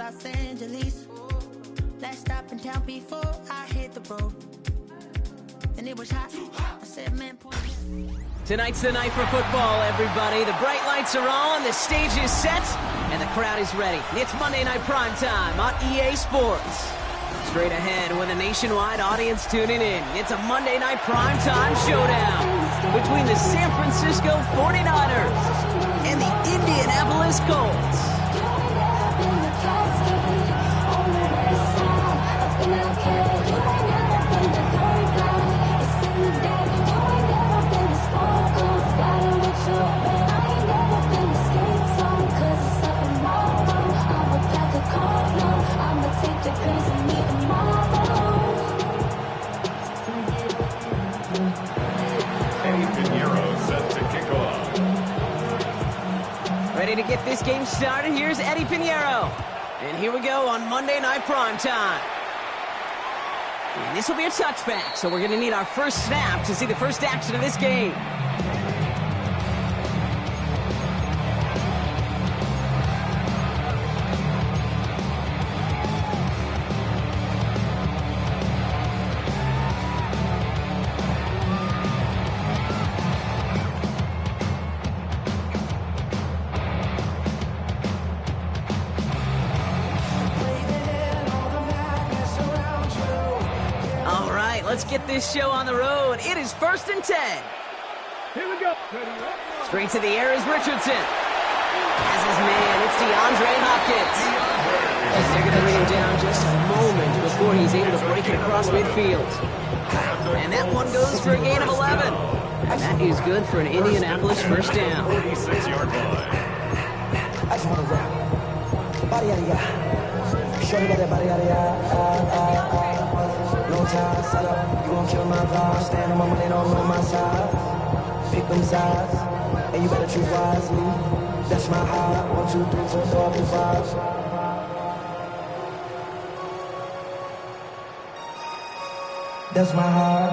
Los Angeles. Last stop in town before I hit the road. And it was hot. I said, man, tonight's the night for football, everybody. The bright lights are on, the stage is set, and the crowd is ready. It's Monday Night Primetime on EA Sports. Straight ahead with a nationwide audience tuning in. It's a Monday Night Primetime showdown between the San Francisco 49ers and the Indianapolis Colts. Ready to get this game started? Here's Eddie Pinheiro. And here we go on Monday Night Primetime. And this will be a touchback, so we're going to need our first snap to see the first action of this game. Let's get this show on the road. It is 1st and 10. Here we go. Straight to the air is Richardson. As his man, it's DeAndre Hopkins. They're going to bring him down just a moment before he's able to break it across midfield. And that one goes for a gain of 11. And that is good for an Indianapolis first down. 46-yard line. I just want to rap. Body out of ya. Show me that body out of ya. No time, set up, you gon' kill my vibe. Stand on my money, don't know my size. Pick them sides, and you better choose wisely. That's my high. 1, 2, 3, 4, 5. That's my high.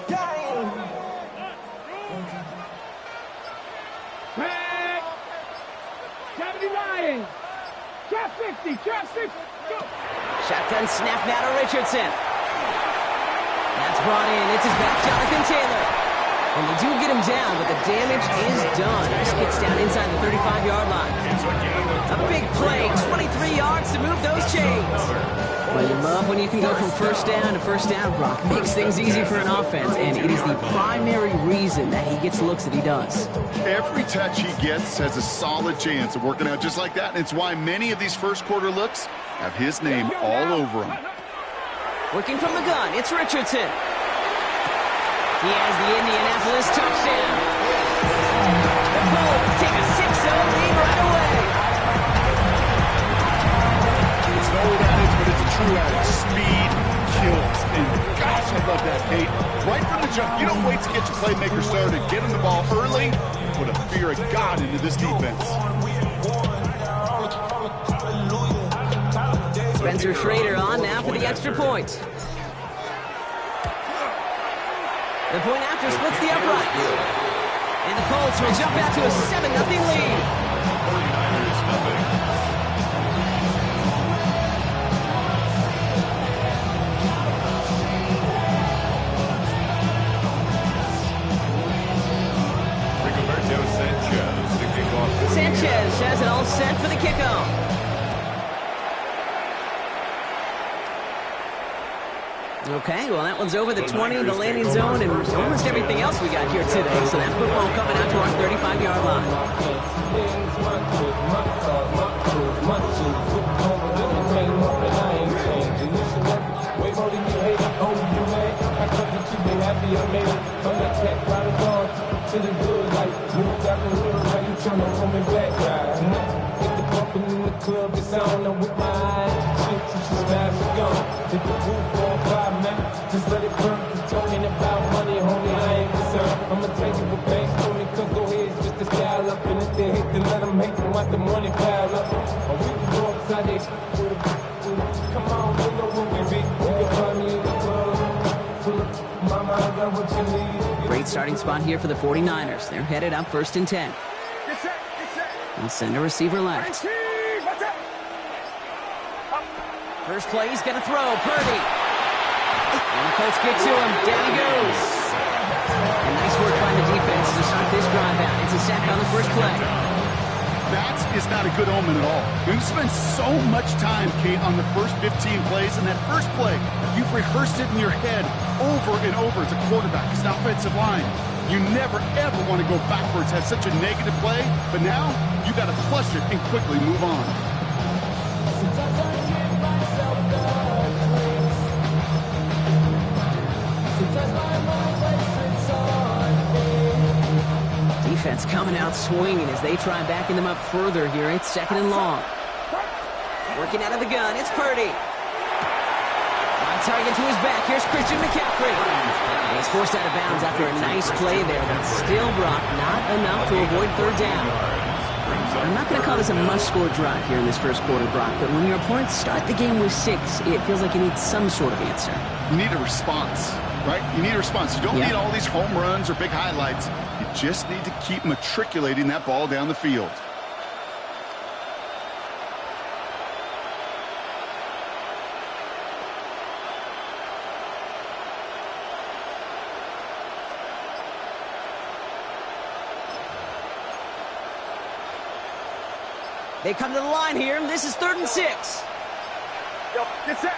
Damn. Back. 79. Trap 50. Trap 60. Go. Shotgun snap now to Richardson. That's brought in. It's his back, Jonathan Taylor. And they do get him down, but the damage is done. He gets down inside the 35-yard line. A big play, 23 yards to move those chains. Well, you love when you can go from first down to first down, Brock. Makes things easy for an offense, and it is the primary reason that he gets looks that he does. Every touch he gets has a solid chance of working out just like that, and it's why many of these first quarter looks have his name all over them. Working from the gun, it's Richardson. He has the Indianapolis touchdown. The Colts take a 6-0 lead right away. It's an old adage, but it's a true adage. Speed kills. And gosh, I love that, Kate. Right from the jump, you don't wait to get your playmaker started. Get him the ball early. Put a fear of God into this defense. Spencer Schrader on now for the extra point. The point after splits the upright. And the Colts will jump out to a 7-0 lead. 49ers nothing. Rigoberto Sanchez, the kickoff. Sanchez has it all set for the kickoff. Okay, well, that one's over the 20, the landing zone, and almost everything else we got here today. So that football coming out to our 35-yard line. Just let it burn, talking about money, homie, I ain't concerned. I'ma take it with banks, homie, cause go ahead, it's just a style up. And if they hate, then let them hate, then watch the money pile up. Or we can go upside it, come on, you know where we be. You can find me in the club, mama, I got what you need. Great starting spot here for the 49ers. They're headed up 1st and 10. He'll send a receiver left. First play, he's going to throw. Purdy. And the Colts get to him. Down he goes. And nice work by the defense to start this drive out. It's a sack on the first play. That is not a good omen at all. You spend so much time, Kate, on the first 15 plays, and that first play, you've rehearsed it in your head over and over as a quarterback, as an offensive line. You never, ever want to go backwards, have such a negative play, but now you got to flush it and quickly move on. Defense coming out swinging as they try backing them up further here. It's 2nd and long. Working out of the gun, it's Purdy. On target to his back, here's Christian McCaffrey. And he's forced out of bounds after a nice play there, but still, Brock, not enough to avoid 3rd down. I'm not going to call this a must-score drive here in this first quarter, Brock, but when your opponents start the game with 6, it feels like you need some sort of answer. You need a response, right? You need a response. You don't need all these home runs or big highlights. You just need to keep matriculating that ball down the field. They come to the line here. This is 3rd and 6. Yo, get set.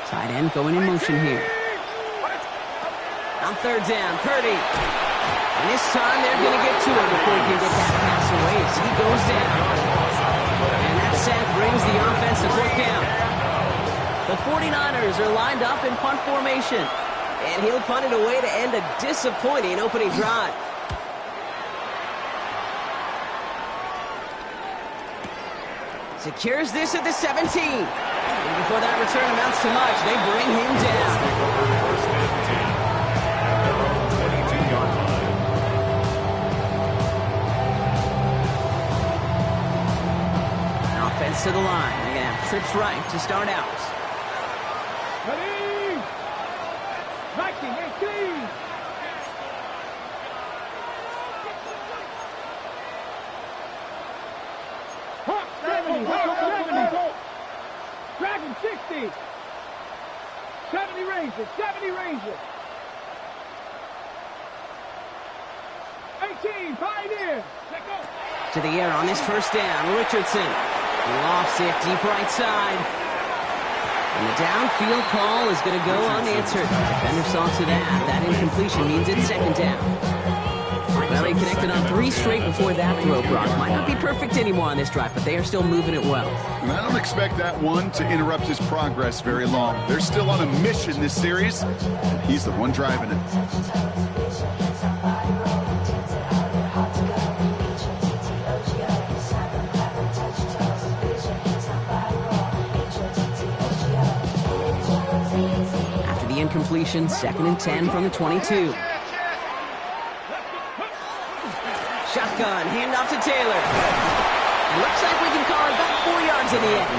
Tight end going in motion here. On 3rd down, Purdy. And this time they're going to get to him before he can get that pass away. So he goes down. And that sack brings the offense to 4th down. The 49ers are lined up in punt formation. And he'll punt it away to end a disappointing opening drive. Secures this at the 17. And before that return amounts to much, they bring him down. Offense to the line. They're going to have trips right to start out. Ready? 1918. Hawk 70. Dragon 60. 70 Ranger. 70 Ranger. 18. Pioneer. Let go. To the air on this first down. Richardson lofts it deep right side. And the downfield call is going to go unanswered. Defender saw to that. That incompletion means it's 2nd down. Well, he connected on 3 straight before that throw, Brock. Might not be perfect anymore on this drive, but they are still moving it well. And I don't expect that one to interrupt his progress very long. They're still on a mission this series, and he's the one driving it. After the incompletion, 2nd and 10 from the 22. Shotgun, handoff to Taylor. Looks like we can call it about 4 yards in the end.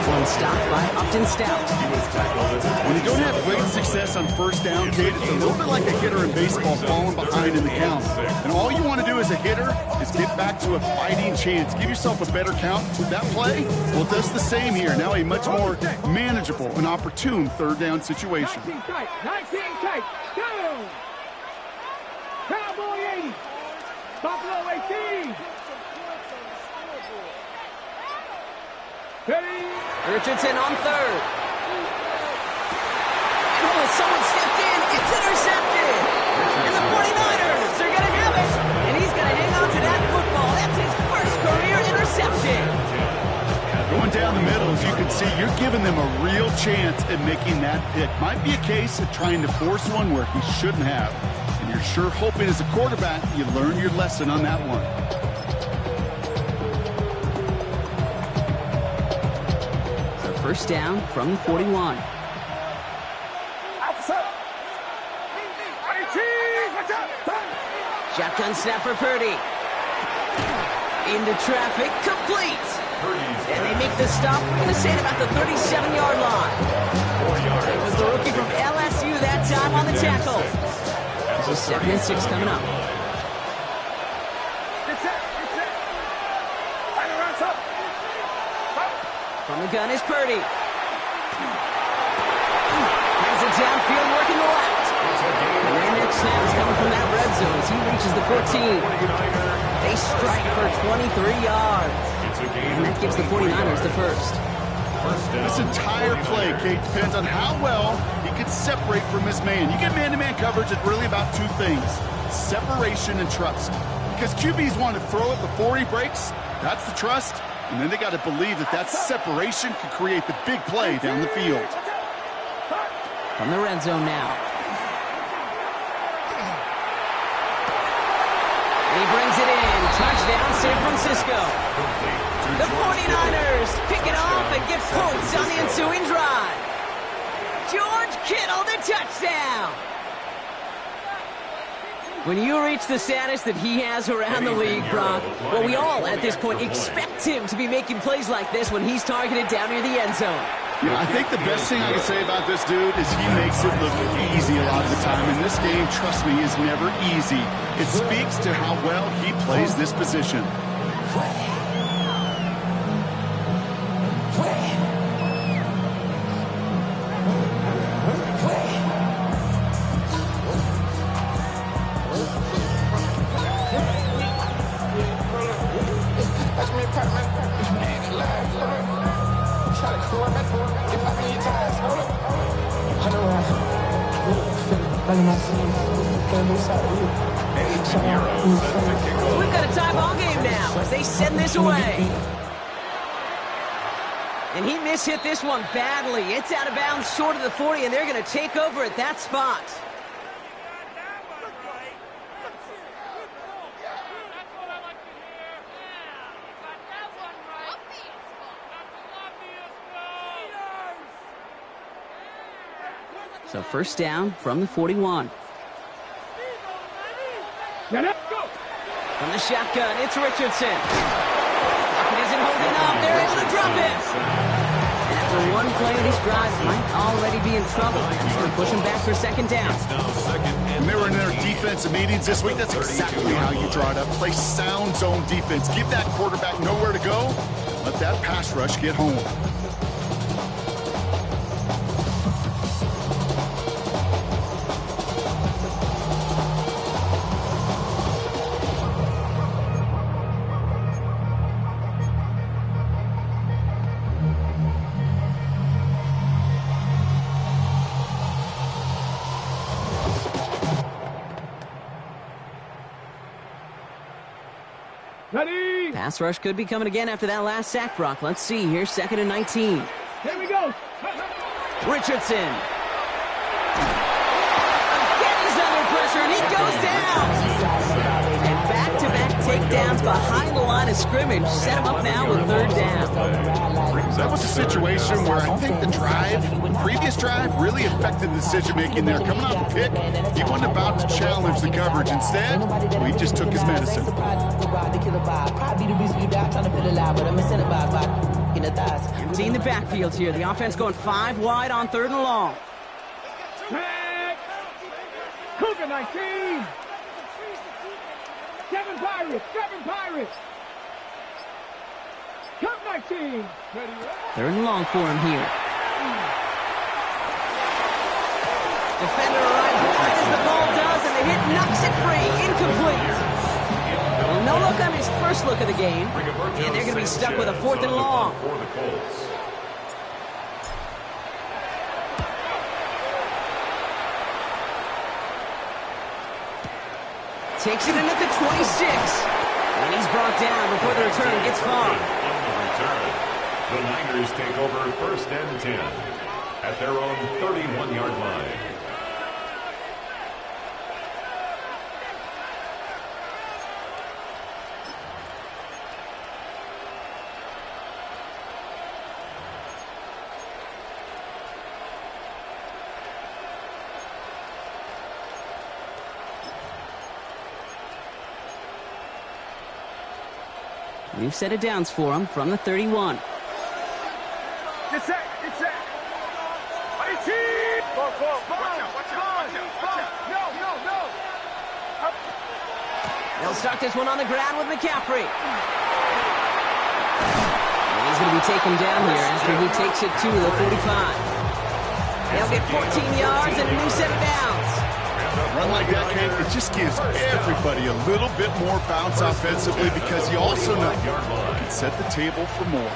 One stopped by Upton Stout. When you don't have great success on first down, Kate, it's a little bit like a hitter in baseball falling behind in the count. And all you want to do as a hitter is get back to a fighting chance. Give yourself a better count. With that play, well, it does the same here. Now a much more manageable and opportune 3rd down situation. 19 tight. 19 tight. Go! Cowboy 80. Buffalo 18. Ready? Richardson on 3rd. Oh, someone stepped in. It's intercepted. And the 49ers are going to have it. And he's going to hang on to that football. That's his first career interception. Going down the middle, as you can see, you're giving them a real chance at making that pick. Might be a case of trying to force one where he shouldn't have. And you're sure hoping as a quarterback you learn your lesson on that one. So first down from the 41. Shotgun snap for Purdy. Into traffic, complete. And they make the stop. We're going to say it about the 37-yard line. It was the rookie from LSU that time on the tackle. So 2nd and 6 coming up. shotgun is Purdy. Has it downfield, working the left. And their next snap is coming from that red zone as he reaches the 14. They strike for 23 yards. And that gives the 49ers the first. This entire play, Kate, depends on how well he can separate from his man. You get man-to-man coverage, it's really about two things: separation and trust. Because QBs want to throw it before he breaks. That's the trust. And then they got to believe that that separation can create the big play down the field. From the red zone now. And he brings it in. Touchdown, San Francisco. The 49ers pick it off and get points on the ensuing drive. George Kittle, the touchdown. When you reach the status that he has around the league, Brock, well, we all at this point expect him to be making plays like this when he's targeted down near the end zone. Yeah, I think the best thing I can say about this dude is he makes it look easy a lot of the time. And this game, trust me, is never easy. It speaks to how well he plays this position. We've got a tie ball game now as they send this away. And he mishit this one badly. It's out of bounds short of the 40, and they're going to take over at that spot. So first down from the 41. From the shotgun, it's Richardson. Pocket isn't holding up. They're able to drop it. And after one play of this drive, might already be in trouble. That's going to push him back for second down. When they were in their defensive meetings this week, that's exactly how you draw it up. Play sound zone defense. Give that quarterback nowhere to go. Let that pass rush get home. Ready? Pass rush could be coming again after that last sack, Brock. Let's see. Here's second and 19. Here we go. Richardson. Again, he's under pressure, and he goes down. And back-to-back takedowns behind the line of scrimmage. Set him up now with third down. That was a situation where I think the previous drive, really affected the decision-making there. Coming off a pick, he wasn't about to challenge the coverage. Instead, he just took his medicine. Emptying the backfield here. The offense going 5 wide on third and long. Tag. Cougar 19. 7 Pirates. 7 Pirates. Cup 19. Ready? Third and long for him here. Defender arrives wide as the ball does, and the hit knocks it free. Incomplete. Well, no look on his first look of the game, and they're going to be stuck with a 4th and long. Takes it in at the 26, and he's brought down before the return gets far. The Niners take over first and 10 at their own 31-yard line. New set of downs for him from the 31. Get set. Get set. 18. They'll start this one on the ground with McCaffrey. And he's going to be taken down here after he takes it to the 45. They'll get 14 yards and a new set of downs. Run like that, Kate, it just gives everybody a little bit more bounce offensively because you also know you can set the table for more.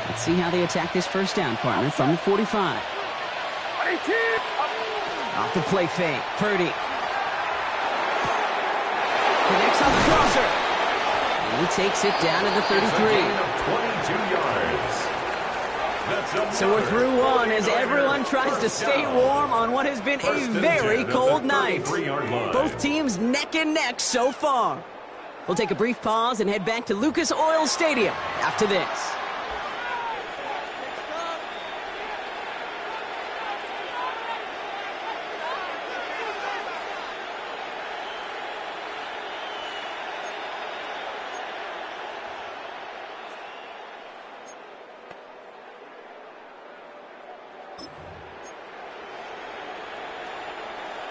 Let's see how they attack this first down, partner, from the 45. Off the play fake, Purdy. Connects on the crosser. And he takes it down to the 33. 22 yards. So we're through one as everyone tries to stay warm on what has been a very cold night. Both teams neck and neck so far. We'll take a brief pause and head back to Lucas Oil Stadium after this.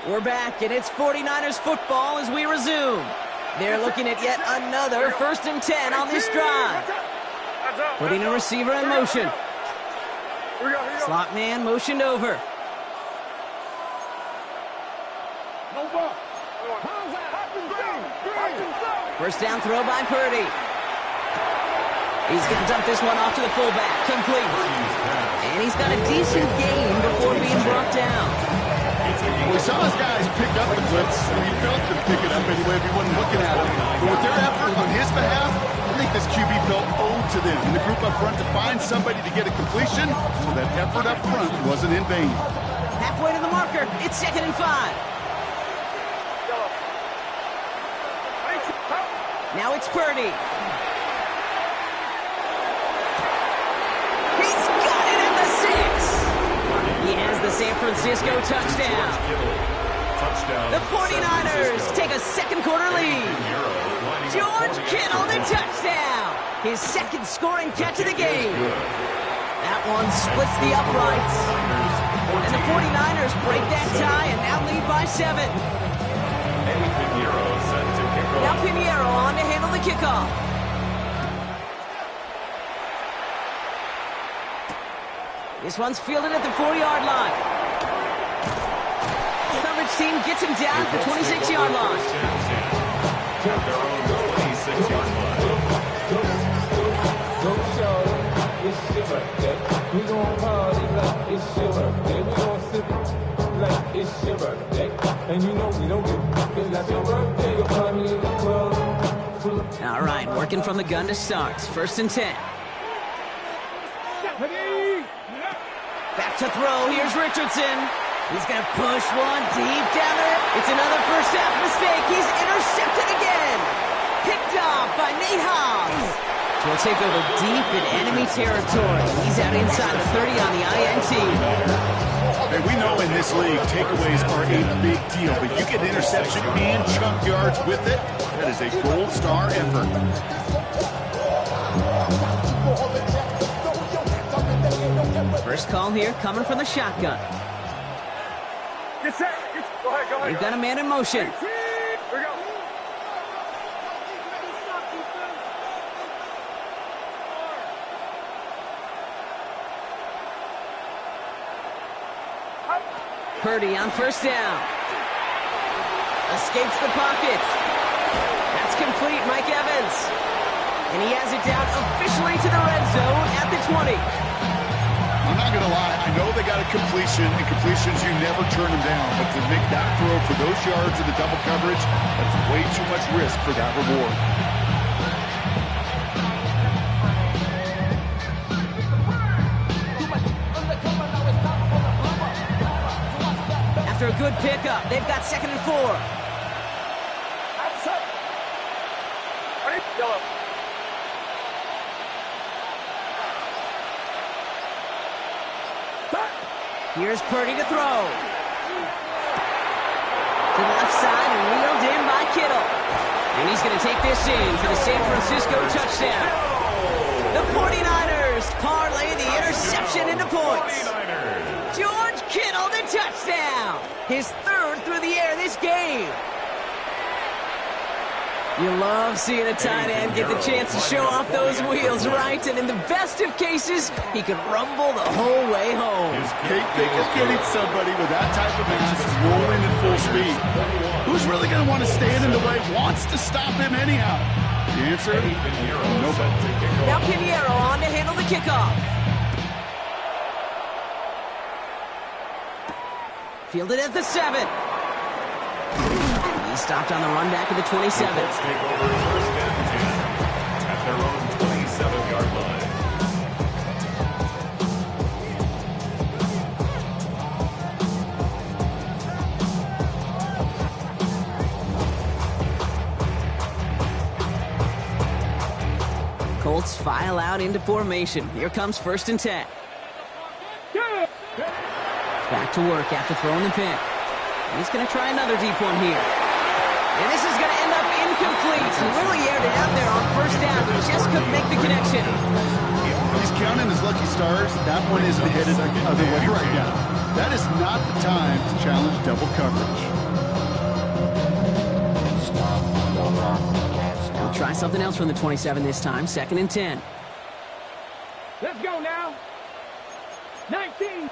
We're back, and it's 49ers football as we resume. They're looking at yet another 1st and 10 on this drive. Putting a receiver in motion. Slot man motioned over. First down throw by Purdy. He's going to dump this one off to the fullback. Complete. And he's got a decent gain before being brought down. We saw his guys pick up the blitz. We felt them pick it up anyway if he wasn't looking at it. But with their effort on his behalf, I think this QB felt owed to them in the group up front to find somebody to get a completion, so that effort up front wasn't in vain. Halfway to the marker. It's 2nd and 5. Now it's Purdy. He's got it at the 6. He has the San Francisco touchdown. The 49ers take a second quarter lead. George Kittle, the touchdown. His second scoring catch of the game. That one splits the uprights. And the 49ers break that tie and now lead by 7. Now Pinheiro on to handle the kickoff. This one's fielded at the 4-yard line. The coverage team gets him down at the 26-yard line. All right, working from the gun to start. 1st and 10. Back to throw. Here's Richardson. He's going to push one deep down there. It's another first half mistake. He's intercepted again. Picked off by Nate Hobbs. We'll take over deep in enemy territory. He's out inside the 30 on the INT. Hey, we know in this league, takeaways are a big deal, but you get interception and chunk yards with it. That is a gold star effort. First call here coming from the shotgun. Get set. Go ahead. They've got a man in motion. Here we go. Purdy on first down. Escapes the pocket. That's complete, Mike Evans. And he has it down officially to the red zone at the 20. I'm not going to lie, I know they got a completion, and completions, you never turn them down. But to make that throw for those yards in the double coverage, that's way too much risk for that reward. After a good pickup, they've got 2nd and 4. Yellow. Here's Purdy to throw. To the left side and wheeled in by Kittle. And he's going to take this in for the San Francisco touchdown. The 49ers parlay the interception into points. George Kittle, the touchdown. His 3rd through the air this game. You love seeing a tight end get the chance to show off those wheels, right? And in the best of cases, he could rumble the whole way home. Can't think of getting somebody with that type of mass rolling at full speed. Who's really going to want to stand in the way, wants to stop him anyhow? The answer? Nobody. Now Pinheiro on to handle the kickoff. Fielded at the 7. He stopped on the run back at the 27. Colts take over first and 10 at their own 27-yard line. Colts file out into formation. Here comes first and 10. Back to work after throwing the pick. He's going to try another deep one here. And this is going to end up incomplete. He really aired it out there on first down, but just couldn't make the connection. He's counting his lucky stars. That one isn't headed the other way right now. That is not the time to challenge double coverage. He'll try something else from the 27 this time. Second and 10. Let's go now. 19.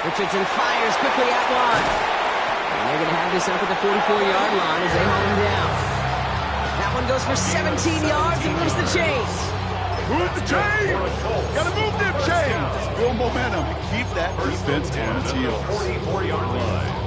Richardson fires quickly at one. And they're going to have this up at the 44-yard line as they hold him down. That one goes for 17 yards and moves the chains. Move the chains! Gotta move them chains! Build momentum. Keep that defense on its heels. 44-yard line.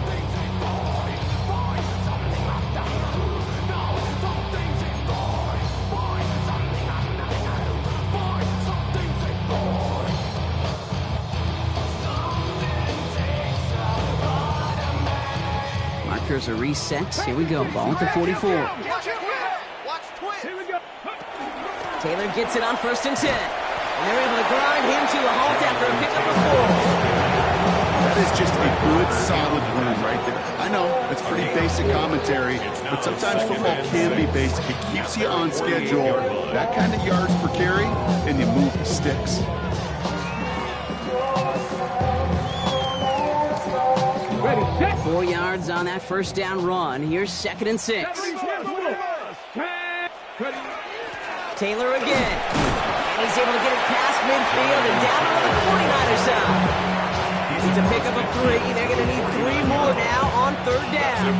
Markers are reset. Here we go. Ball at the 44. Taylor gets it on first and 10. And they're able to grind him to a halt after a pickup of 4. That is just a good, solid run right there. I know, it's pretty basic commentary, but sometimes football can be basic. It keeps you on schedule. That kind of yards per carry, and you move the sticks. Ready, set. 4 yards on that first down run. Here's second and 6. Taylor again. And he's able to get it past midfield and down on the 49er side. It's a pickup of 3. They're going to need 3 more now on third down.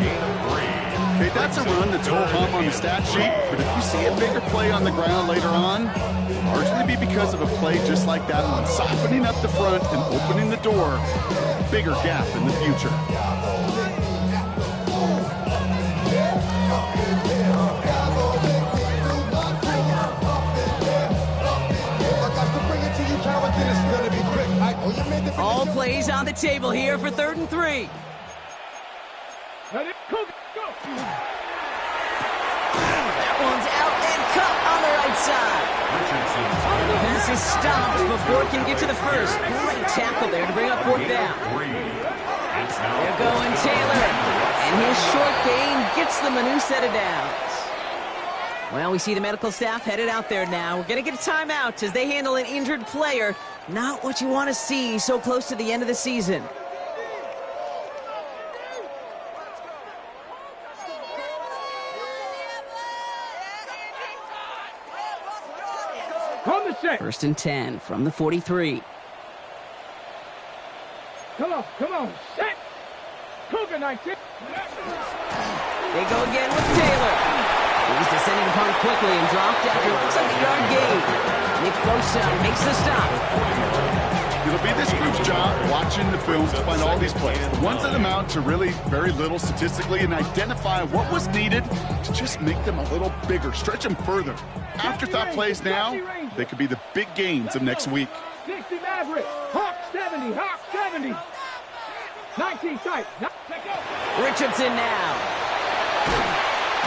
Okay, that's a run that's ho-hum on the stat sheet, but if you see a bigger play on the ground later on, largely be because of a play just like that one, softening up the front and opening the door, bigger gap in the future. All plays on the table here for third and 3. Let it go. That one's out and cut on the right side. And the pass is stopped before it can get to the first. Great tackle there to bring up fourth down. They're going Taylor. And his short gain gets them a new set of downs. Well, we see the medical staff headed out there now. We're going to get a timeout as they handle an injured player. Not what you want to see so close to the end of the season. Come to set. First and 10 from the 43. Come on. Set. Cougar 19. They go again with Taylor. He's descending upon quickly and dropped after looks like a yard gain. Nick Bosa makes the stop. It'll be this group's job watching the film to find all these plays. The ones that amount to really very little statistically and identify what was needed to just make them a little bigger, stretch them further. Afterthought plays now, they could be the big gains of next week. 60 Maverick. Hawk 70. 19 sight. Richardson now.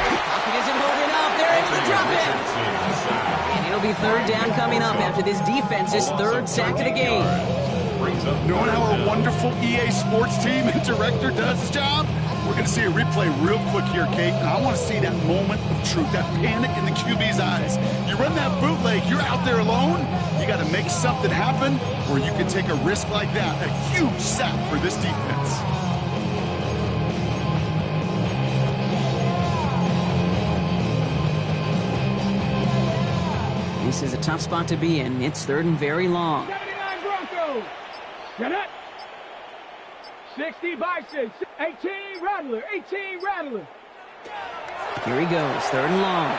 Pocket isn't holding up. They're able to drop it. And it'll be third down coming up after this defense's third sack of the game. Knowing how our wonderful EA Sports team and director does his job, we're going to see a replay real quick here, Kate, and I want to see that moment of truth, that panic in the QB's eyes. You run that bootleg, you're out there alone, you got to make something happen, or you can take a risk like that, a huge sack for this defense. This is a tough spot to be in. It's third and very long. 79 Broncos. Get it. 60 Bison. 18 Rattler. 18 Rattler. Here he goes, third and long.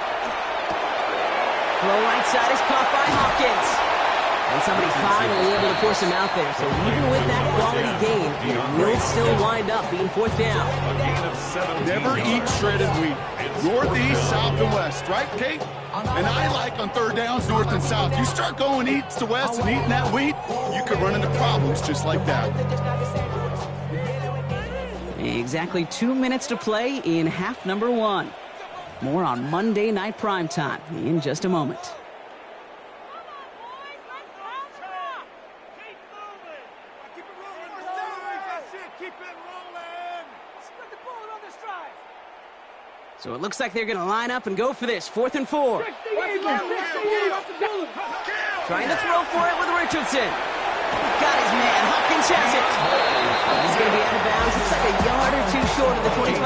Throw right side is caught by Hopkins. And somebody finally able to force him out there. So even with that quality gain, it will still wind up being fourth down. Never eat shredded wheat. Northeast, south, and west, right, Kate? And I like on third downs, north and south. You start going east to west and eating that wheat, you could run into problems just like that. Exactly 2 minutes to play in half number one. More on Monday Night Primetime in just a moment. So it looks like they're going to line up and go for this. 4th and 4. Trying to throw for it with Richardson. Got his man. Hopkins has it. He's going to be out of bounds. Looks like a yard or two short of the 25.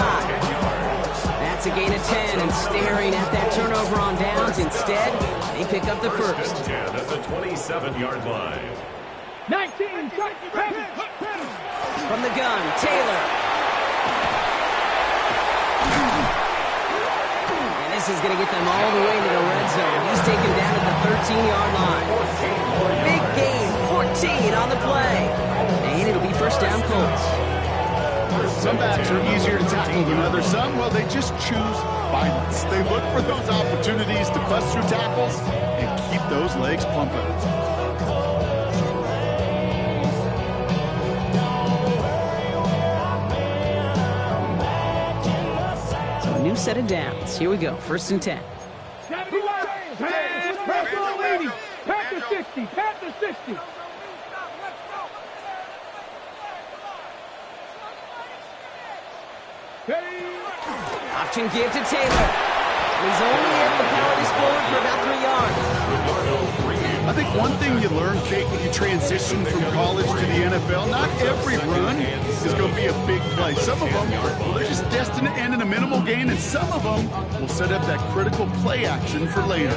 That's a gain of 10, and staring at that turnover on downs. Instead, they pick up the first. At the 27-yard line. 19. From the gun, Taylor. And this is going to get them all the way to the red zone. He's taken down at the 13-yard line. Big gain, 14 on the play. And it'll be first down Colts. Some backs are easier to tackle than others. Some, well, they just choose violence. They look for those opportunities to bust through tackles and keep those legs pumping. So a new set of downs. Here we go, 1st and 10. Panther 60. Panther 60. Option give to Taylor. He's only able to power this forward for about 3 yards. I think one thing you learn, Kate, when you transition from college to the NFL, not every run is going to be a big play. Some of them, well, they're just destined to end in a minimal gain, and some of them will set up that critical play action for later.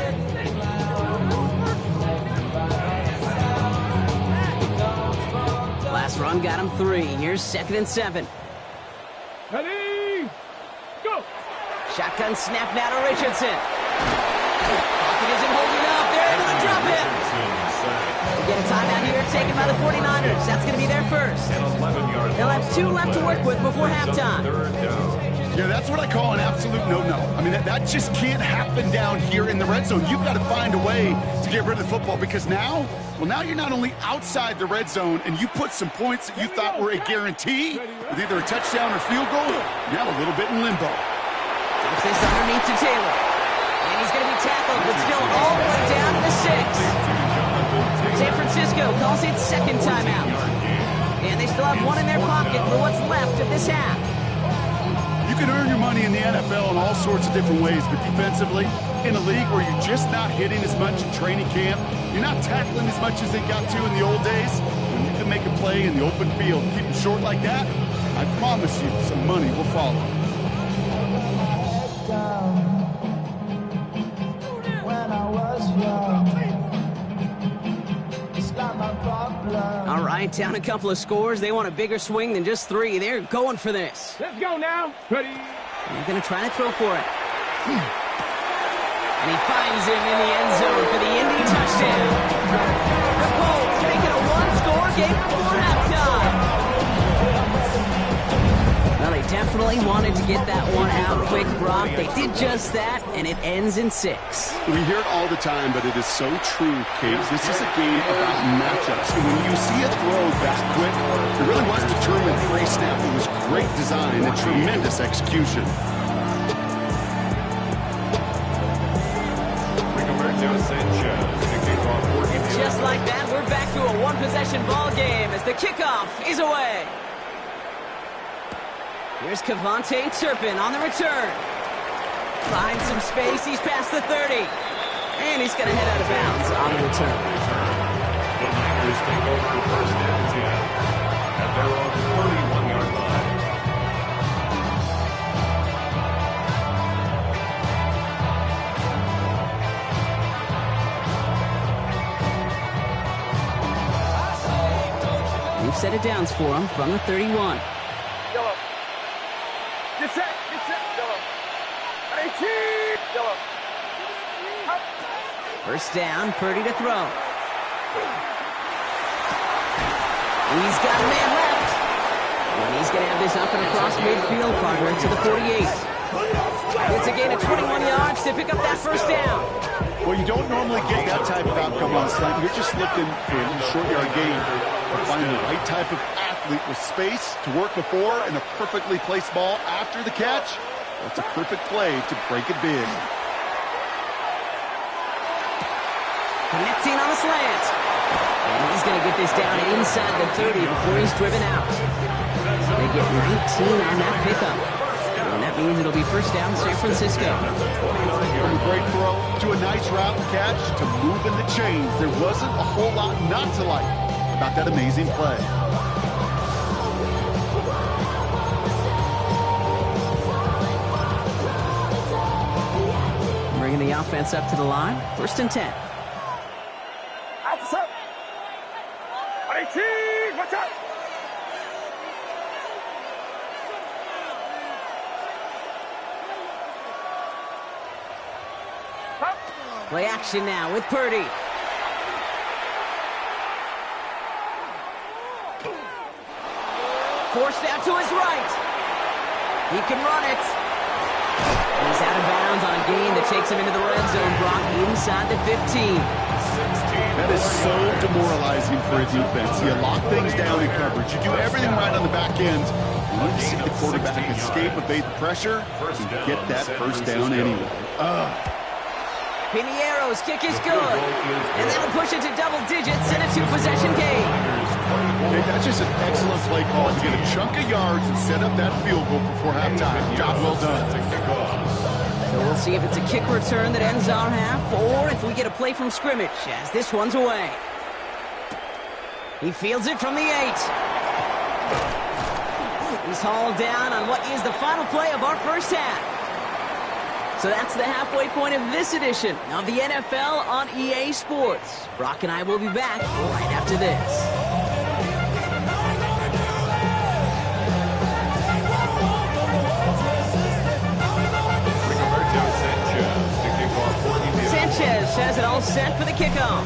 Last run got him 3. Here's 2nd and 7. Ready, go. Shotgun snap now to Richardson. Pocket isn't holding up. They're able to drop him. They get a timeout here taken by the 49ers. That's going to be their first. They'll have 2 left to work with before halftime. Yeah, that's what I call an absolute no-no. I mean, that just can't happen down here in the red zone. You've got to find a way to get rid of the football because now you're not only outside the red zone and you put some points that you thought were a guarantee with either a touchdown or field goal, now a little bit in limbo. Dumps this underneath to Taylor. And he's going to be tackled, but still all the way down to the 6. San Francisco calls it 2nd timeout. And they still have 1 in their pocket for what's left of this half. You can earn your money in the NFL in all sorts of different ways, but defensively, in a league where you're just not hitting as much in training camp, you're not tackling as much as they got to in the old days, when you can make a play in the open field, keep it short like that, I promise you some money will follow. All right, down a couple of scores. They want a bigger swing than just 3. They're going for this. Let's go now. Ready. They're going to try to throw for it. And he finds him in the end zone for the Indy touchdown. The Colts make it a 1-score game before halftime. Well, they definitely wanted to get that one out quick, Brock. They did just that, and it ends in 6. We hear it all the time, but it is so true, Kate. This is a game about matchups. And when you see a throw that quick, it really was determined pre-snap. It was great design and tremendous execution. Just like that, we're back to a 1-possession ball game as the kickoff is away. Here's Kevontae Turpin on the return. Finds some space. He's past the 30. And he's going to head out of bounds on the return. The Niners take over 1st and 10 at their own 31-yard line. downs for him from the 31. Yellow. Get set. Yellow. 18. Yellow. First down, Purdy to throw. He's got a man left. And he's going to have this up and across midfield, partner to the 48. It's a gain of 21 yards to pick up that first down. Well, you don't normally get that type of outcome on slant. You're just looking for a short yard gain. Find the right type of athlete with space to work before and a perfectly placed ball after the catch. That's a perfect play to break it big. Connecting on the slant. And he's going to get this down inside the 30 before he's driven out. They get 19 on that pickup. And that means it'll be first down San Francisco. From a great throw to a nice route and catch to moving the chains. There wasn't a whole lot not to like about that amazing play. Bringing the offense up to the line. First and 10. Outside. 18. Watch out. Play action now with Purdy. Forced out to his right. He can run it. He's out of bounds on a gain that takes him into the red zone, Brock, inside the 15. That is so demoralizing for a defense. You lock things down in coverage. You do everything right on the back end. You need to see the quarterback escape, evade the pressure, and get that first down anyway. Piniero's kick is good. And that'll push it to double digits in a two-possession game. Okay, that's just an excellent play call to get a chunk of yards and set up that field goal before halftime. Job well done. So we'll see if it's a kick return that ends our half or if we get a play from scrimmage as this one's away. He fields it from the 8. He's hauled down on what is the final play of our first half. So that's the halfway point of this edition of the NFL on EA Sports. Brock and I will be back right after this. Sanchez has it all set for the kickoff.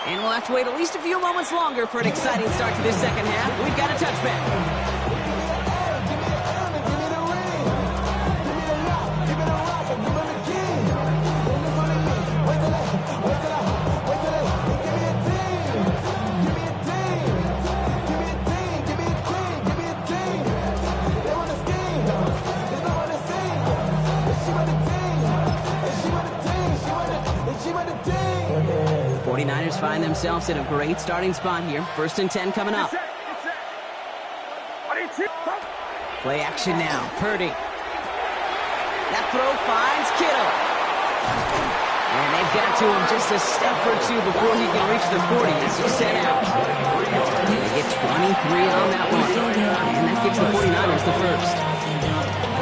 And we'll have to wait at least a few moments longer for an exciting start to this second half. We've got a touchback. Find themselves in a great starting spot here. First and 10 coming up. Play action now. Purdy. That throw finds Kittle. And they've got to him just a step or two before he can reach the 40 as he's set out. They get 23 on that one. And that gives the 49ers the first.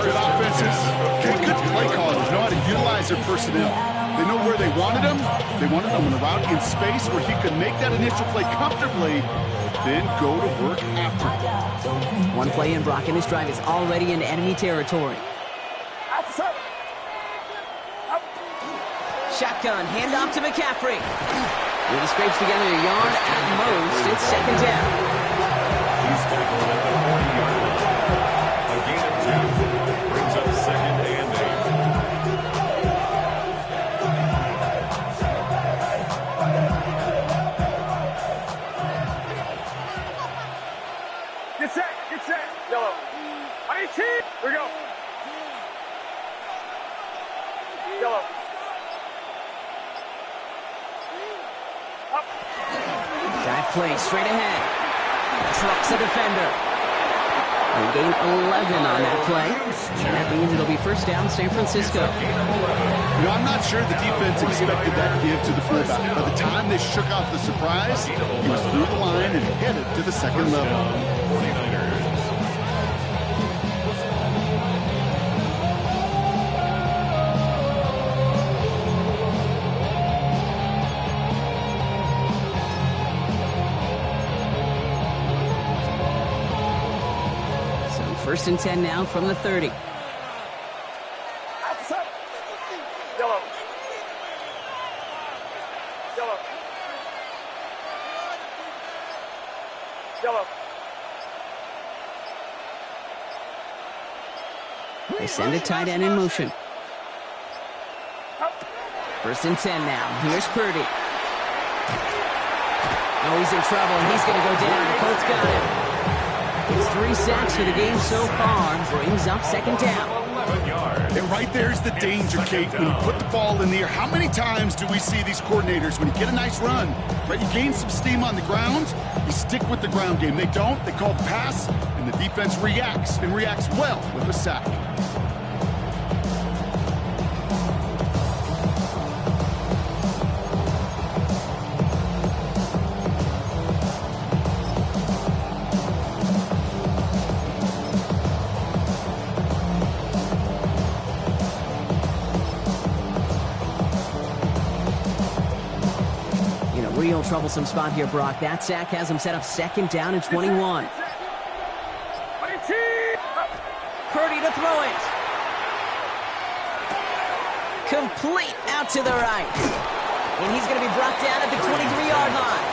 Good offenses. Okay, good play callers know how to utilize their personnel. They know where they wanted him. They wanted him on a route in space where he could make that initial play comfortably, then go to work after it. One play in, Brock, and this drive is already into enemy territory. Shotgun, handoff to McCaffrey. He scrapes together a yard at most. It's second down. He's tackled at the 40-yard line. A gain of 2 brings up second and 8. Get set. Yellow. 18. Here we go. Yellow. Up. Dive play straight ahead. Trucks a defender. They gain 11 on that play. And that means it'll be first down San Francisco. I'm not sure the defense expected that give to the fullback. By the time they shook off the surprise, he was through the line and headed to the second level. 49ers. First and 10 now from the 30. Yellow. Yellow. Yellow. They send a tight end in motion. First and 10 now. Here's Purdy. Oh, he's in trouble, and he's going to go down. The Colts got him. It's 3 sacks for the game so far. Brings up second down. And right there's the danger, Kate. When you put the ball in the air, how many times do we see these coordinators, when you get a nice run, right, you gain some steam on the ground, you stick with the ground game. They don't. They call the pass, and the defense reacts, and reacts well with a sack. Real troublesome spot here, Brock. That sack has him set up second down and 21. Purdy to throw it. Complete out to the right. And he's going to be brought down at the 23-yard line.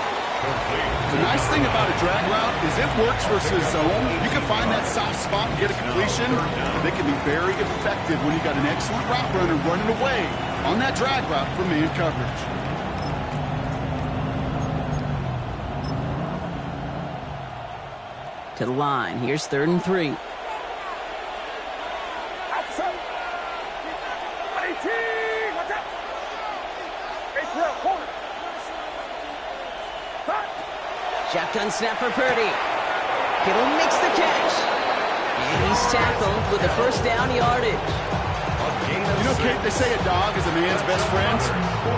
The nice thing about a drag route is it works versus zone. You can find that soft spot and get a completion. They can be very effective when you got an excellent route runner running away on that drag route for man coverage. To the line. Here's 3rd and 3. Shotgun snap for Purdy. Kittle makes the catch. And he's tackled with the first down yardage. You know, Kate, they say a dog is a man's best friend.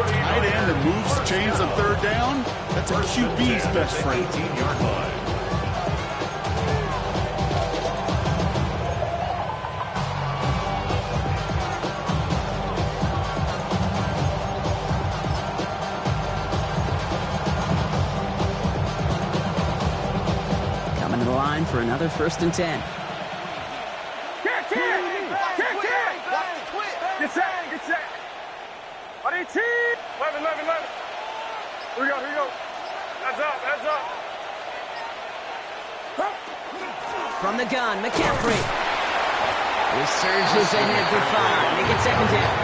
Tight end that moves the chains on 3rd down, that's a QB's best friend. 18-yard line. For another 1st and 10. Get set. 18. 11. Here we go. Heads up. From the gun, McCaffrey. He surges ahead for 5. Make it second down.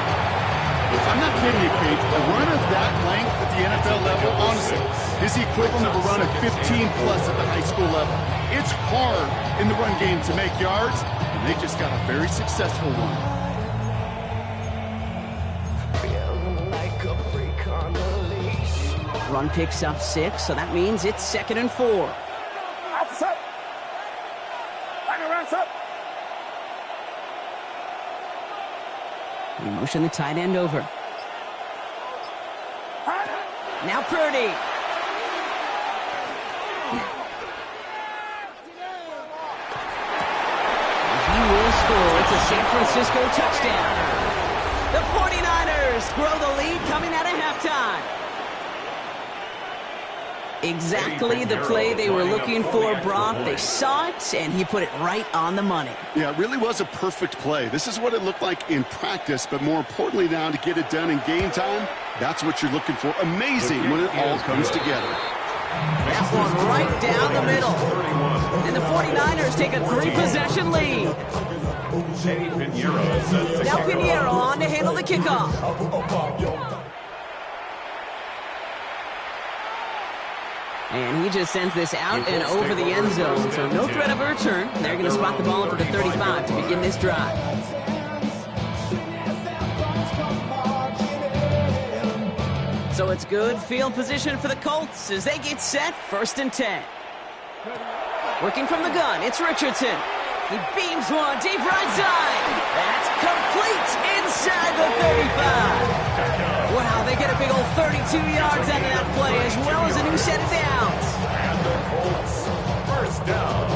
I'm not kidding you, Kate. A run of that length at the NFL level, honestly, is the equivalent of a run of 15-plus at the high school level. It's hard in the run game to make yards, and they just got a very successful one. Run picks up 6, so that means it's 2nd and 4. We motion the tight end over. Now Purdy. He will score. It's a San Francisco touchdown. The 49ers grow the lead coming out of halftime. Exactly the play they were looking for, Brock. They saw it, and he put it right on the money. Yeah, it really was a perfect play. This is what it looked like in practice, but more importantly now to get it done in game time, that's what you're looking for. Amazing when it all comes together. That one right down the middle. And the 49ers take a 3-possession lead. Now Pinheiro on to handle the kickoff. And he just sends this out and over the end zone, so no threat of a return. They're going to spot the ball up at the 35 to begin this drive. So it's good field position for the Colts as they get set, 1st and 10. Working from the gun, it's Richardson. He beams one deep right side. That's complete inside the 35. Wow, they get a big old 32 yards out of that play, as well as a new set of downs. And the Colts, first down.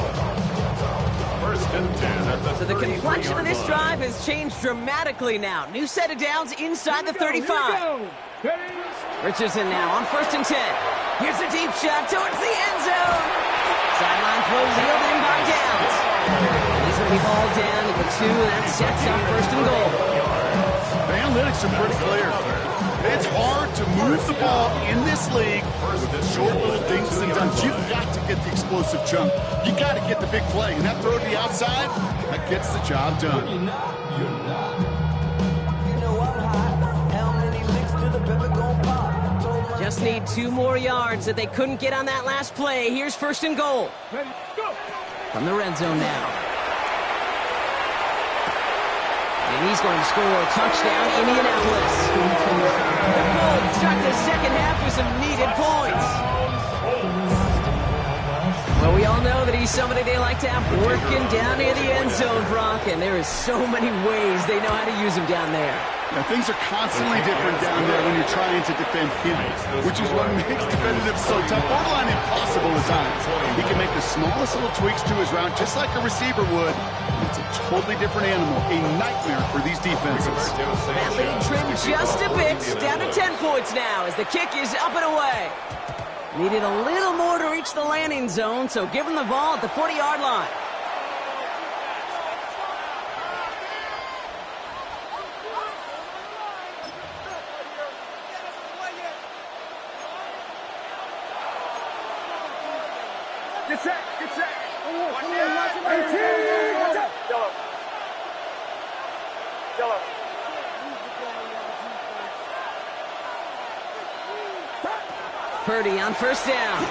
1st and 10 at the 33-yard line. So the complexion of this drive has changed dramatically now. New set of downs inside the 35. Richardson now on 1st and 10. Here's a deep shot towards the end zone. Sideline throw wheeled in by Downs. And he's going to be hauled down to the 2, and that sets up first and goal. The analytics are pretty clear. It's hard to move the ball in this league with short little dinks and dunks. You've got to get the explosive chunk. You got to get the big play. And that throw to the outside, that gets the job done. Just need 2 more yards that they couldn't get on that last play. Here's first and goal. From the red zone now. And he's going to score a touchdown, Indianapolis. The Colts start the second half with some needed points. Well, we all know that he's somebody they like to have working down near the end zone, Brock, and there is so many ways they know how to use him down there. Now, things are constantly different down there when you're trying to defend him, which is what makes defending him so tough, borderline impossible at times. He can make the smallest little tweaks to his route, just like a receiver would. It's a totally different animal, a nightmare for these defenses. That lead trimmed just a bit, down to 10 points now as the kick is up and away. Needed a little more to reach the landing zone, so give him the ball at the 40-yard line. Get set, get set. 18, watch out. Yellow. Yellow. Purdy on first down. Ooh,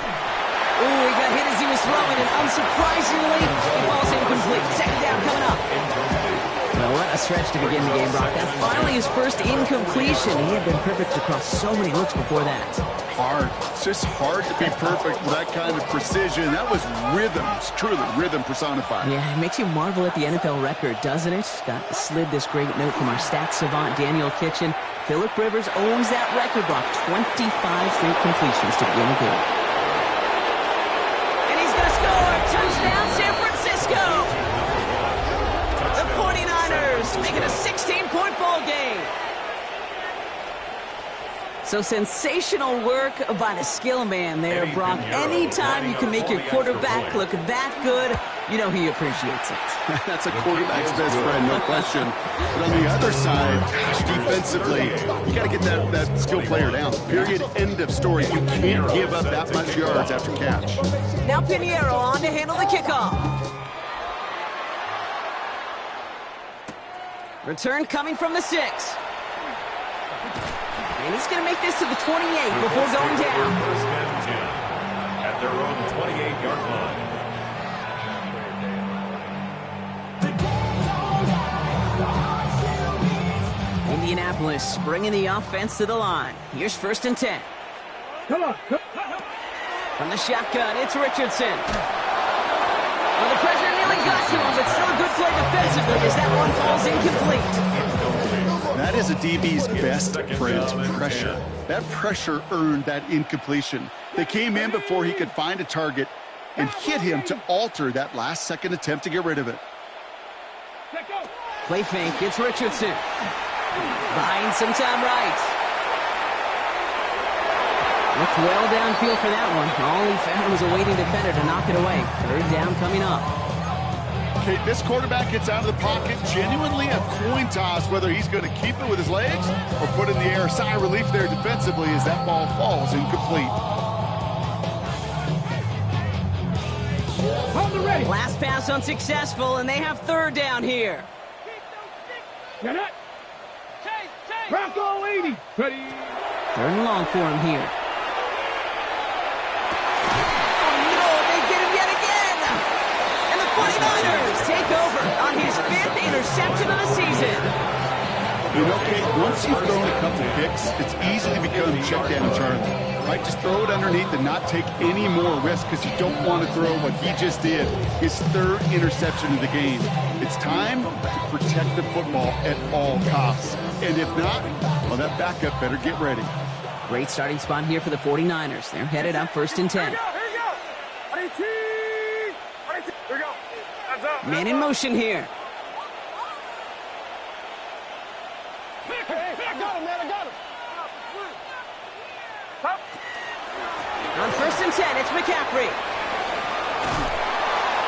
he got hit as he was throwing, and unsurprisingly, he falls incomplete. Second down coming up. Well, what a stretch to begin the game, Brock. That's finally his first incompletion. He had been perfect across so many looks before that. Hard. It's just hard to be perfect with that kind of precision. That was rhythm. It's truly rhythm personified. Yeah, it makes you marvel at the NFL record, doesn't it? Got slid this great note from our stats savant, Daniel Kitchen. Phillip Rivers owns that record, Brock. 25 straight completions to begin the game. And he's going to score! Touchdown, San Francisco! The 49ers make it a 16-point ball game. So sensational work by the skill man there, Brock. Anytime you can make your quarterback look that good, you know he appreciates it. That's a quarterback's best friend, no question. But on the other side, gosh, defensively, you got to get that skill player down. Period, end of story. You can't give up that much yards after catch. Now Pinheiro on to handle the kickoff. Return coming from the 6. And he's going to make this to the 28 before going down. First and 10 at their own 28-yard line. Indianapolis bringing the offense to the line. Here's first and 10. Come on. From the shotgun, it's Richardson. Well, the pressure nearly got to him, but still a good play defensively as that one falls incomplete. That is a DB's best friend, pressure. That pressure earned that incompletion. They came in before he could find a target and hit him to alter that last-second attempt to get rid of it. Play fake, it's Richardson. Buying some time right. Looked well downfield for that one. All he found was a waiting defender to knock it away. Third down coming up. Okay, this quarterback gets out of the pocket, genuinely a coin toss whether he's going to keep it with his legs or put it in the air. Sigh of relief there defensively as that ball falls incomplete. Last pass unsuccessful, and they have third down here. Get it. Bronco 80. Ready. Third and long for him here. Oh, no, they get him yet again. And the 49ers take over on his 5th interception of the season. You know, Kate, once you've thrown a couple picks, it's easy to become check down Charlie. Right? Just throw it underneath and not take any more risk because you don't want to throw what he just did, his 3rd interception of the game. It's time to protect the football at all costs. And if not, well, that backup better get ready. Great starting spot here for the 49ers. They're headed up first and 10. Here we go. Hands up. Man in motion here. I got him, man. I got him. On first and 10, it's McCaffrey.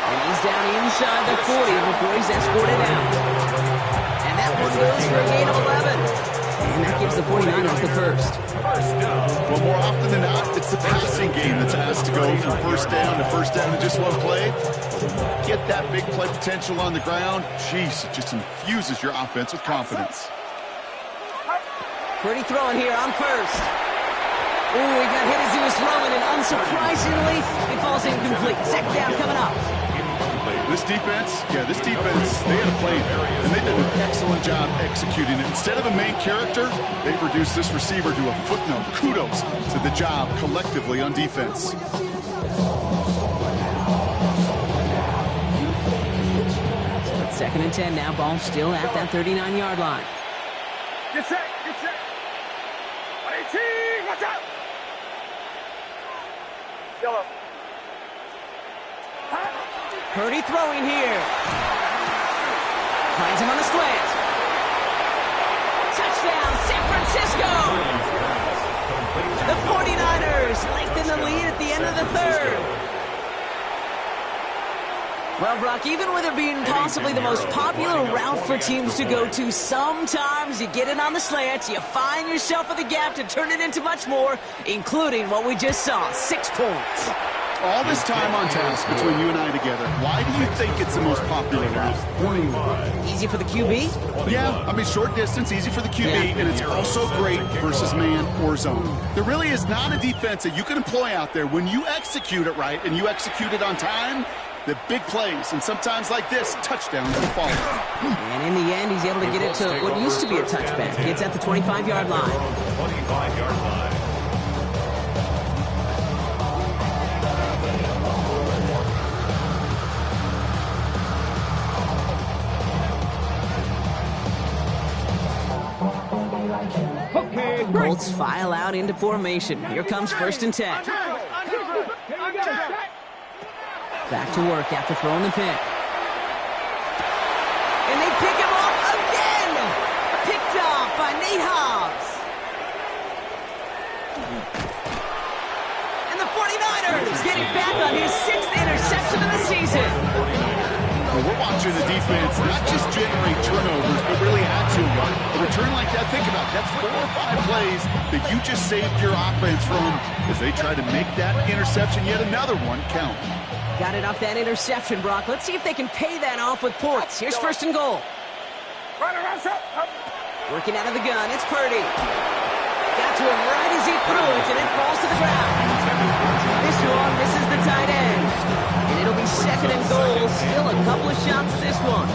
And he's down inside the 40 before he's escorted out. And that one goes for a gain of 11. And that gives the 49ers the first. Well, more often than not, it's the passing game that's asked to go from first down to just one play. Get that big play potential on the ground. Jeez, it just infuses your offense with confidence. Pretty throwing here on first. Ooh, he got hit as he was throwing, and unsurprisingly, it falls incomplete. Second down coming up. This defense, they had a plan, and they did an excellent job executing it. Instead of a main character, they've reduced this receiver to a footnote. Kudos to the job collectively on defense. Second and 10 now. Ball still at that 39-yard line. Get set, get set. 18, watch out. Yellow. Purdy throwing here. Finds him on the slant. Touchdown, San Francisco. The 49ers lengthen the lead at the end of the third. Well, Brock, even with it being possibly the most popular route for teams to go to, sometimes you get it on the slants, you find yourself with a gap to turn it into much more, including what we just saw, 6 points. All this time on task between you and I together, why do you think it's the most popular route? Easy for the QB? Yeah, I mean, short distance, easy for the QB, and it's also great versus man or zone. There really is not a defense that you can employ out there when you execute it right and you execute it on time. The big plays, and sometimes like this, touchdowns will follow. And in the end, he's able to get it to what used to be a touchback. It's at the 25-yard line. 25-yard line. Colts file out into formation. Here comes first and 10. Back to work after throwing the pick. And they pick him off again! Picked off by Nate Hobbs. And the 49ers getting back on his 6th interception of the season. We're watching the defense not just generate turnovers, but really add to them. A return like that, think about it, that's 4 or 5 plays that you just saved your offense from as they try to make that interception, yet another one, count. Got it off that interception, Brock. Let's see if they can pay that off with points. Here's first and goal. Working out of the gun, it's Purdy. Got to him right as he threw it, and it falls to the ground. This one misses the tight end. And it'll be second and goal. Still a couple of shots at this one.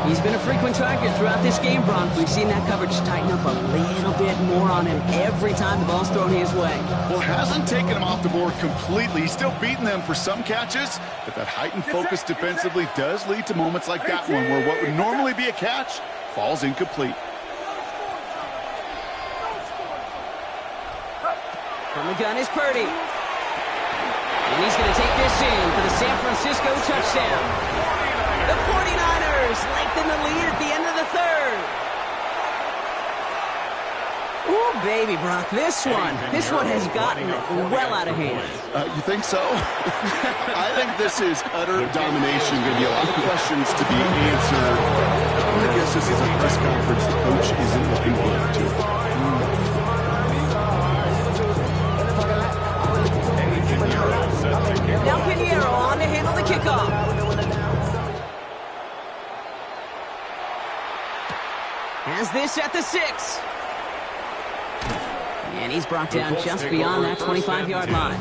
He's been a frequent target throughout this game, Bronk. We've seen that coverage tighten up a little bit more on him every time the ball's thrown his way. Well, hasn't taken him off the board completely. He's still beating them for some catches, but that heightened focus defensively does lead to moments like that one where what would normally be a catch falls incomplete. From the gun is Purdy. And he's going to take this in for the San Francisco touchdown. The 49ers lengthen the lead at the end of the third. Ooh, baby, Brock, this one has gotten well out of hand. You think so? I think this is utter domination. Going to be a lot of questions to be answered. I'm going to guess this is a press conference the coach isn't looking forward to. Now Pinheiro on to handle the kickoff. Has this at the 6. And he's brought down just beyond that 25-yard line.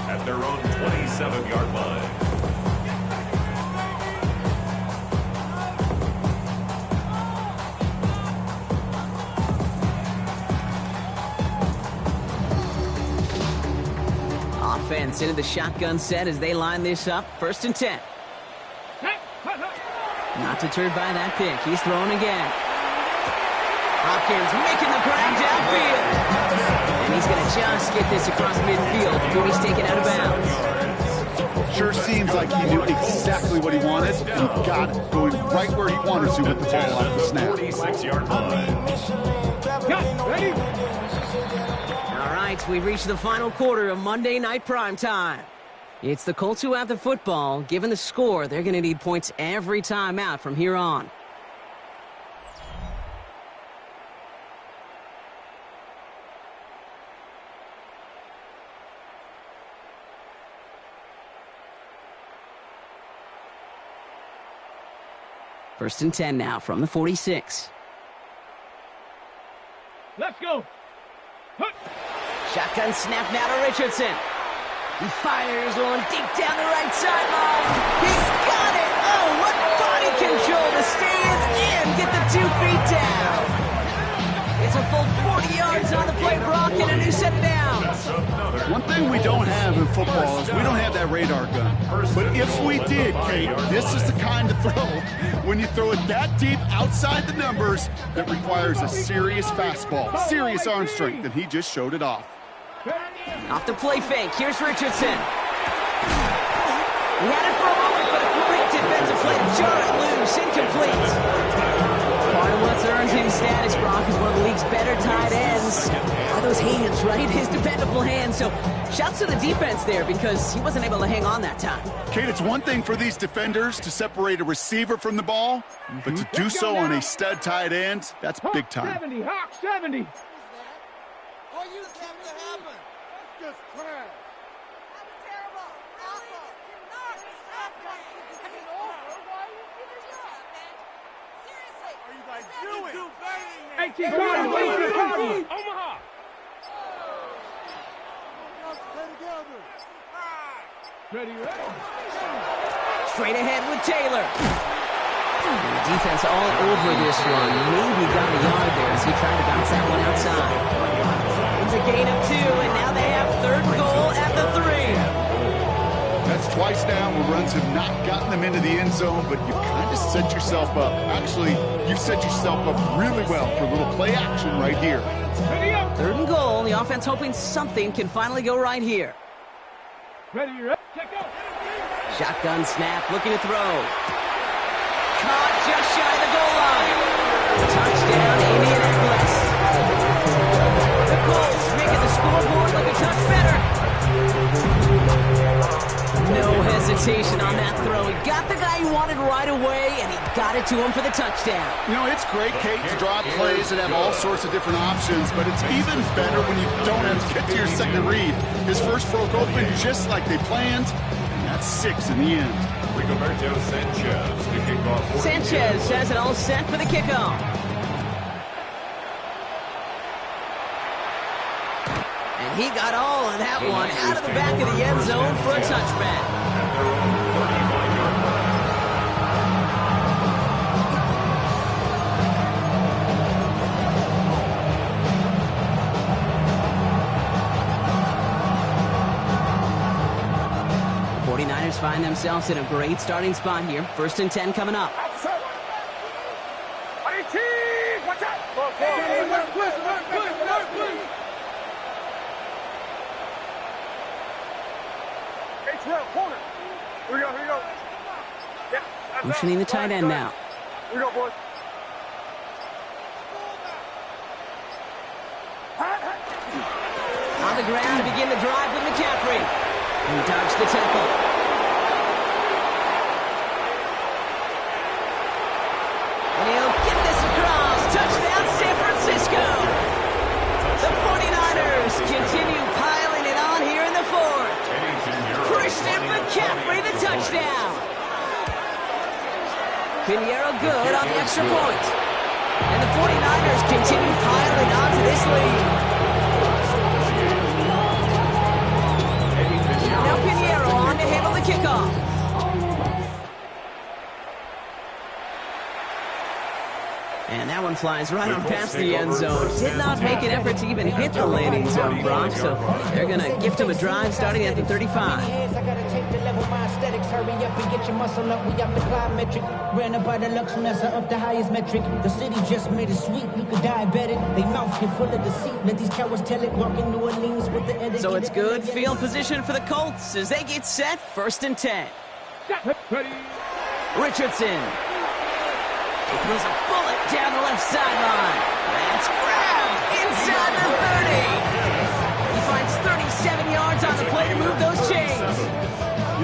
At their own 27-yard line. Offense into the shotgun set as they line this up. First and 10. Not deterred by that pick. He's throwing again. Hopkins making the grab downfield. And he's going to just get this across midfield before he's taken out of bounds. Sure seems like he knew exactly what he wanted and got it, going right where he wanted to with the ball off the snap. 46-yard line. Ready? All right, we've reached the final quarter of Monday Night Primetime. It's the Colts who have the football. Given the score, they're going to need points every time out from here on. First and 10 now from the 46. Let's go. Shotgun snap now to Richardson. He fires one deep down the right sideline. He's got it. Oh, what body control to stay in and get the 2 feet down. It's a full 40 yards on the play, Brock, and a new set of downs. One thing we don't have in football is we don't have that radar gun. But if we did, Kate, this is the kind of throw, when you throw it that deep outside the numbers, that requires a serious fastball, serious arm strength, and he just showed it off. Off the play fake, here's Richardson. He had it for a moment, but a great defensive play to jar it loose, incomplete. Part of what's earned him status, Brock, is one of the league's better tight ends. Are those hands, right? His dependable hands. So shouts to the defense there because he wasn't able to hang on that time. Kate, it's one thing for these defenders to separate a receiver from the ball, but to do so on a stud tight end, that's big time. 70, Hawk 70. All you kept to happen. Just trash. That was terrible. Awful. Not happening. It's over. Why are you giving up? Seriously. What are you guys doing? 18 Cardinals. Omaha. Ready. Straight ahead with Taylor. And the defense all over this one. Maybe got a yard there as he tried to bounce that one outside. It's a gain of 2, and now they have 3rd and goal at the 3. That's twice now where runs have not gotten them into the end zone, but you've kind of set yourself up. Actually, you've set yourself up really well for a little play action right here. 3rd and goal. The offense hoping something can finally go right here. Ready. Check out. Shotgun snap, looking to throw. Caught just shy of the goal line. Touchdown, Indianapolis. The Colts making the scoreboard look a touch better. No hesitation on that throw. He got the guy he wanted right away, and he got it to him for the touchdown. You know, it's great, Kate, to draw plays that have all sorts of different options, but it's even better when you don't have to get to your second read. His first broke open just like they planned, and that's 6 in the end. Rigoberto Sanchez to kick off. Sanchez has it all set for the kickoff. And he got all of that one out of the back of the end zone for a touchback. The 49ers find themselves in a great starting spot here. 1st and 10 coming up. 18! Watch out! Corner. Here we go. Yeah, Motioning the tight end now. Here we go, boys. On the ground to begin the drive with McCaffrey. He dodged the tackle. And he'll get this across. Touchdown, San Francisco. The 49ers continue piling it on here in the 4th. Christian McCaffrey, the touchdown. Pinheiro good on the extra point. And the 49ers continue piling on to this lead. Now Pinheiro on to handle the kickoff. And that one flies right on past the end zone. Did not make an effort to even hit the landing zone, Brock, so they're going to gift him a drive starting at the 35. I gotta take the level, my aesthetics. Hurry up and get your muscle up. We up the plyometric. Ran up by the Lux Messer up the highest metric. The city just made it sweet. You could diabetic. They mouth get full of deceit. Let these cowards tell it. Walk in New Orleans with the edit. So it's good field position for the Colts as they get set. 1st and 10. Richardson. He throws a bullet down the left sideline. That's grabbed inside the 30. He finds 37 yards on the play to move those chains.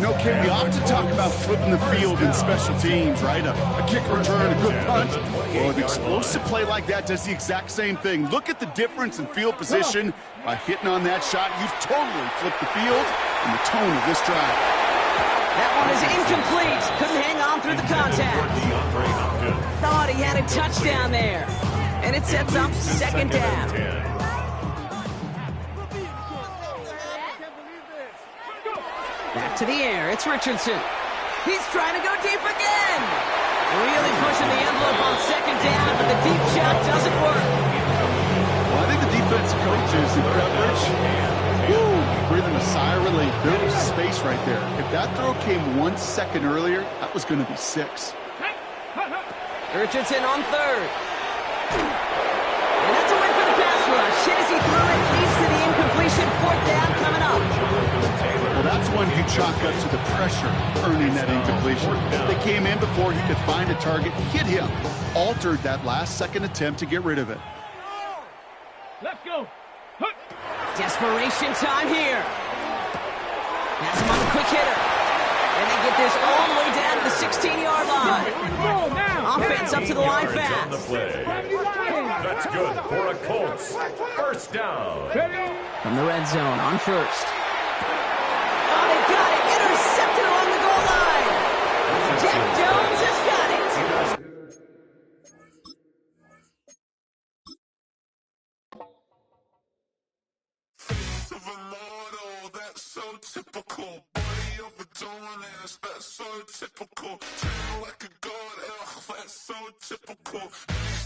know, Kate, we often talk about flipping the field in special teams, right? A kick return, a good punt. Well, an explosive play like that does the exact same thing. Look at the difference in field position. By hitting on that shot, you've totally flipped the field and the tone of this drive. That one is incomplete. Couldn't hang on through the contact. Thought he had a touchdown there. And it sets up second down. Back to the air. It's Richardson. He's trying to go deep again. Really pushing the envelope on second down, but the deep shot doesn't work. Well, I think the defensive coaches in coverage, breathing a sigh of relief. There was space right there. If that throw came 1 second earlier, that was going to be 6. Richardson on third. And that's a win for the pass rush. Hit as he threw it, leads to the incompletion. Fourth down coming up. Well, that's one you chalk up to the pressure earning that incompletion. They came in before he could find a target, hit him, altered that last-second attempt to get rid of it. Let's go. Desperation time here. Has him on the quick hitter. And they get this all the way down to the 16-yard line. Offense up to the line fast. That's good for a Colts. First down. From the red zone on first. Oh, they got it. Intercepted along the goal line. Jack Jones has got it. Of a model, that's so typical. Body of a donut, that's so typical. Train like a god, that's so typical.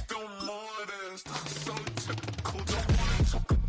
Still modest, that's so typical. Don't wanna talk about